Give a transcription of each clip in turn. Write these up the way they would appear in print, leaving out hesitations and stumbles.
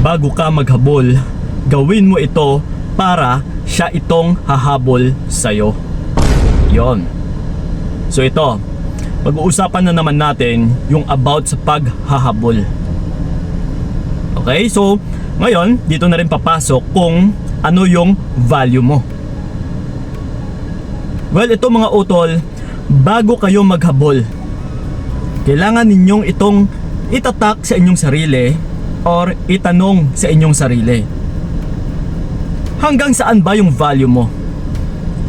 bago ka maghabol, gawin mo ito para siya itong hahabol sa'yo. Yon. So ito, pag-uusapan na naman natin yung about sa paghahabol. Okay, so ngayon dito na rin papasok kung ano yung value mo. Well, ito mga utol, bago kayo maghabol, kailangan ninyong itong itatak sa inyong sarili or itanong sa inyong sarili. Hanggang saan ba yung value mo?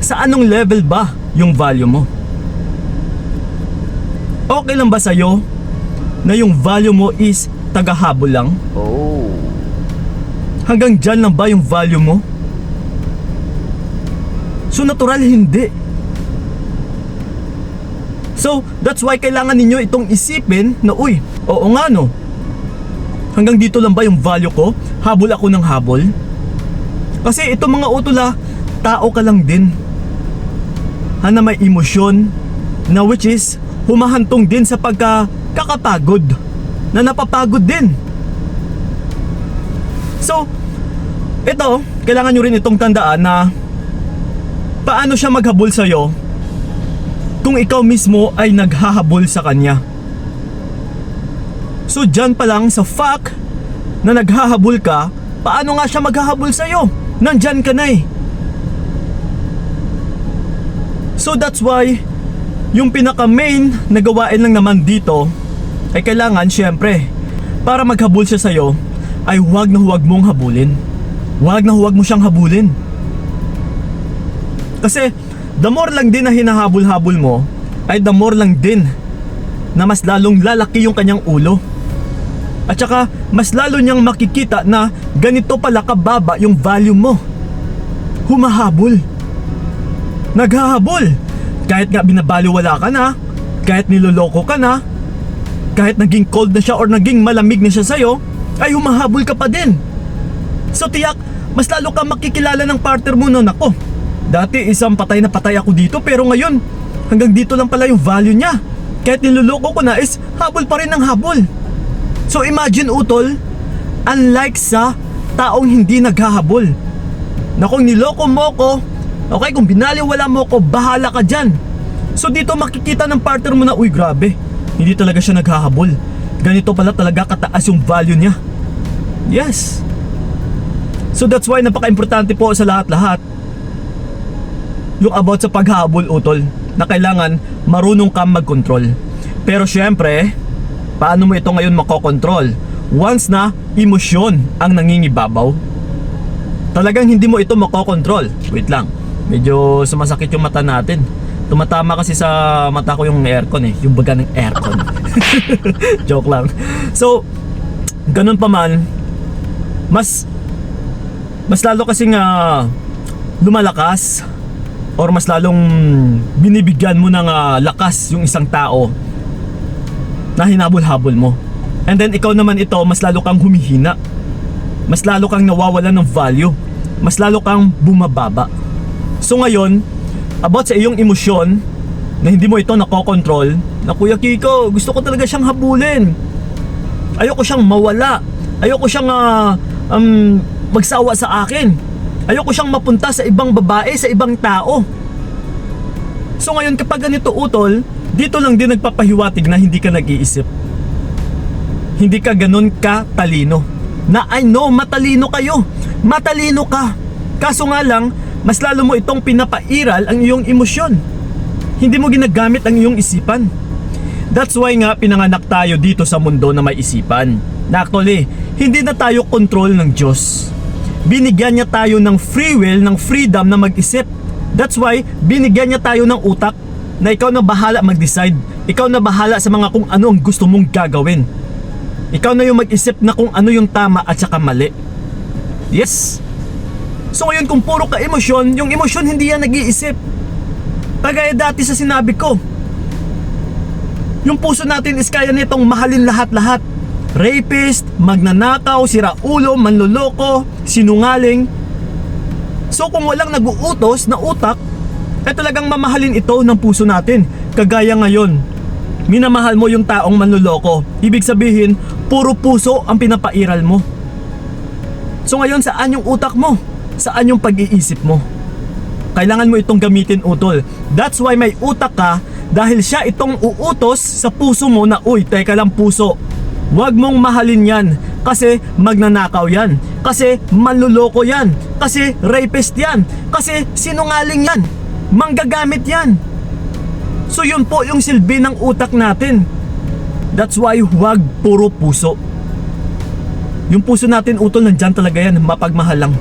Sa anong level ba yung value mo? Okay lang ba sa'yo na yung value mo is tagahabol lang? Oh. Hanggang dyan lang ba yung value mo? So natural hindi. So that's why kailangan ninyo itong isipin na uy, oo nga no, hanggang dito lang ba yung value ko? Habol ako ng habol? Kasi ito mga utola, tao ka lang din na may emosyon na which is humahantong din sa pagkakapagod, na napapagod din. So ito, kailangan nyo rin itong tandaan na paano siya maghabol sa'yo kung ikaw mismo ay naghahabol sa kanya. So dyan pa lang sa fact na naghahabol ka, paano nga siya maghahabol sa'yo? Nandyan ka na eh. So that's why yung pinaka main na gawain lang naman dito ay kailangan syempre para maghabol siya sa'yo ay huwag na huwag mong habulin. Huwag na huwag mo siyang habulin. Kasi the more lang din na hinahabol-habol mo ay the more lang din na mas lalong lalaki yung kanyang ulo. At saka mas lalo niyang makikita na ganito pala kababa yung value mo. Humahabol, naghahabol. Kahit nga binabaliwala ka na, kahit niloloko ka na, kahit naging cold na siya or naging malamig na siya sa'yo, ay humahabol ka pa din. So tiyak, mas lalo ka makikilala ng partner mo no. Nako, dati isang patay na patay ako dito, pero ngayon hanggang dito lang pala yung value niya. Kahit niloloko ko na is habol pa rin ng habol. So imagine utol, unlike sa taong hindi naghahabol, na kung niloko mo ko, okay, kung binaliwala mo ko, bahala ka dyan. So dito makikita ng partner mo na, uy grabe, hindi talaga siya naghahabol. Ganito pala talaga kataas yung value niya. Yes. So that's why napaka-importante po sa lahat-lahat yung about sa paghahabol utol, na kailangan marunong kang mag-control. Pero syempre, paano mo ito ngayon makokontrol? Once na emosyon ang nangingibabaw, talagang hindi mo ito makokontrol. Wait lang, medyo sumasakit yung mata natin. Tumatama kasi sa mata ko yung aircon eh, yung baga ng aircon. Joke lang. So ganun pa man, mas lalo kasing lumalakas or mas lalong binibigyan mo ng lakas yung isang tao na hinabol-habol mo. And then ikaw naman ito, mas lalo kang humihina, mas lalo kang nawawalan ng value, mas lalo kang bumababa. So ngayon, about sa iyong emosyon na hindi mo ito nakokontrol, na Kuya Kiko, gusto ko talaga siyang habulin, ayoko siyang mawala, ayoko siyang magsawa sa akin, ayoko siyang mapunta sa ibang babae, sa ibang tao. So ngayon kapag ganito utol, dito lang din nagpapahiwatig na hindi ka nag-iisip, hindi ka ganun ka talino. Na I know, matalino kayo, matalino ka, kaso nga lang mas lalo mo itong pinapairal ang iyong emosyon. Hindi mo ginagamit ang iyong isipan. That's why nga pinanganak tayo dito sa mundo na may isipan, na actually hindi na tayo control ng Diyos. Binigyan niya tayo ng free will, ng freedom na mag-isip. That's why binigyan niya tayo ng utak na ikaw na bahala mag-decide. Ikaw na bahala sa mga kung ano ang gusto mong gagawin. Ikaw na yung mag-isip na kung ano yung tama at saka mali. Yes. So ngayon kung puro ka emosyon, yung emosyon hindi yan nag-iisip. Kagaya dati sa sinabi ko, yung puso natin is kaya nitong mahalin lahat-lahat. Rapist, magnanakaw, siraulo, manloloko, sinungaling. So kung walang nag-uutos na utak, eh talagang mamahalin ito ng puso natin. Kagaya ngayon, minamahal mo yung taong manloloko, ibig sabihin puro puso ang pinapairal mo. So ngayon, saan yung utak mo? Saan yung pag-iisip mo? Kailangan mo itong gamitin, utol. That's why may utak ka, dahil siya itong uutos sa puso mo na, uy, teka lang puso, huwag mong mahalin yan kasi magnanakaw yan, kasi manluloko yan, kasi rapist yan, kasi sinungaling yan, manggagamit yan. So yun po yung silbi ng utak natin. That's why huwag puro puso. Yung puso natin, utol, nandyan talaga yan, mapagmahal lang.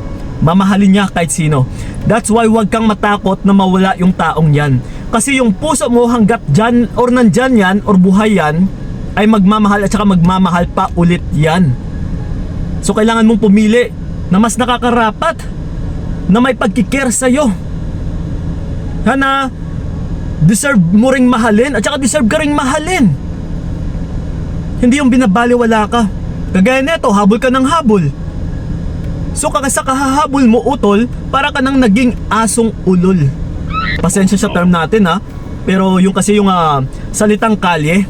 Mamahalin niya kahit sino. That's why huwag kang matakot na mawala yung taong yan. Kasi yung puso mo hanggat dyan or nandyan yan or buhay yan, ay magmamahal at saka magmamahal pa ulit yan. So kailangan mong pumili na mas nakakarapat, na may pagkikare sa'yo, na deserve mo ring mahalin at saka deserve ka ring mahalin. Hindi yung binabaliwala ka. Kagaya neto, habol ka ng habol. So sa kahahabol mo, utol, para ka nang naging asong ulol. Pasensya sa term natin ha, pero yung kasi yung salitang kalye,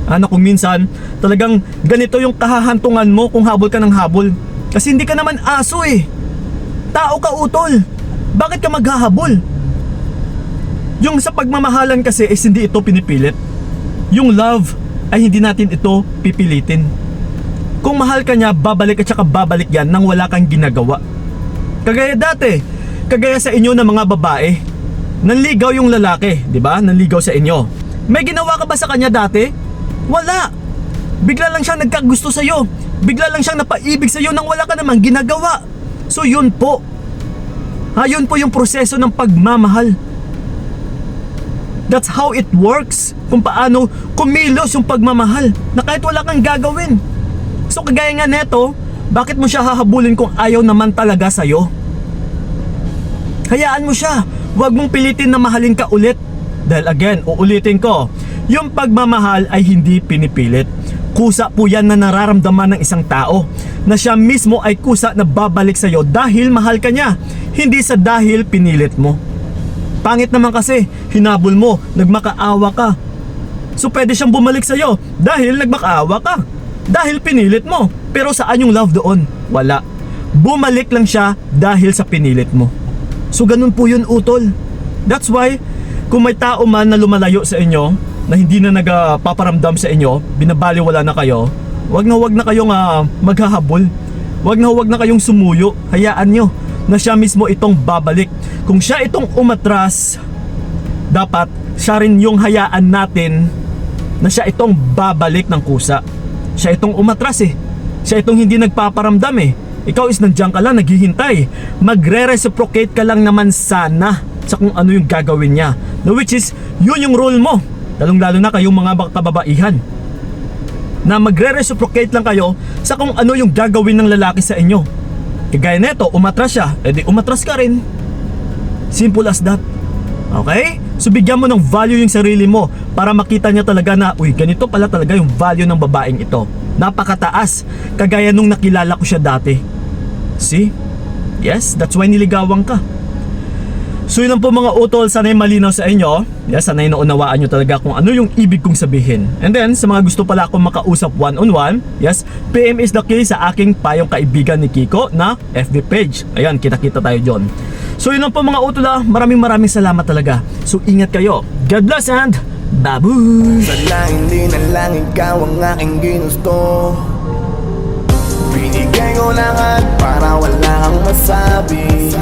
na kung minsan talagang ganito yung kahahantungan mo kung habol ka ng habol. Kasi hindi ka naman aso eh, tao ka, utol. Bakit ka maghahabol? Yung sa pagmamahalan kasi is hindi ito pinipilit. Yung love ay hindi natin ito pipilitin. Kung mahal ka niya, babalik at saka babalik yan nang wala kang ginagawa. Kagaya dati, kagaya sa inyo na mga babae, nanligaw yung lalaki, di ba? Nanligaw sa inyo. May ginawa ka ba sa kanya dati? Wala. Bigla lang siya nagkagusto sa'yo. Bigla lang siyang napaibig sa'yo nang wala ka namang ginagawa. So yun po. Yun po yung proseso ng pagmamahal. That's how it works. Kung paano kumilos yung pagmamahal na kahit wala kang gagawin. So kagaya nga neto, bakit mo siya hahabulin kung ayaw naman talaga sa'yo? Hayaan mo siya. Huwag mong pilitin na mahalin ka ulit. Dahil again, uulitin ko, yung pagmamahal ay hindi pinipilit. Kusa po yan na nararamdaman ng isang tao, na siya mismo ay kusa na babalik sa'yo dahil mahal ka niya, hindi sa dahil pinilit mo. Pangit naman kasi, hinabol mo, nagmakaawa ka. So pwede siyang bumalik sa'yo dahil nagmakaawa ka, dahil pinilit mo. Pero saan yung love doon? Wala. Bumalik lang siya dahil sa pinilit mo. So ganun po yun, utol. That's why, kung may tao man na lumalayo sa inyo, na hindi na nagpaparamdam sa inyo, binabaliwala na kayo, wag na kayong maghahabol. Wag na kayong sumuyo. Hayaan nyo na siya mismo itong babalik. Kung siya itong umatras, dapat siya rin yung hayaan natin na siya itong babalik ng kusa. Siya itong umatras eh. Siya itong hindi nagpaparamdam eh. Ikaw is nandiyan ka lang, naghihintay. Magre-reciprocate ka lang naman sana sa kung ano yung gagawin niya. No, which is, yun yung role mo. Lalong-lalo na kayong mga kababaihan. Na magre-reciprocate lang kayo sa kung ano yung gagawin ng lalaki sa inyo. Kagaya neto, umatras siya, edi umatras ka rin. Simple as that. Okay? So bigyan mo ng value yung sarili mo para makita niya talaga na, uy, ganito pala talaga yung value ng babaeng ito. Napakataas, kagaya nung nakilala ko siya dati. See? Yes, that's why niligawan ka. So yun lang po mga utol, sana'y malinaw sa inyo. Yes, sana'y naunawaan nyo talaga kung ano yung ibig kong sabihin. And then, sa mga gusto pala akong makausap one-on-one, yes, PM is the key sa aking payong kaibigan ni Kiko na FB page. Ayan, kita-kita tayo dyan. So yun lang po mga utol, maraming salamat talaga. So ingat kayo. God bless and babush! Sana hindi na lang ikaw ang aking ginusto. Binigay ko lahat para wala kang masabi.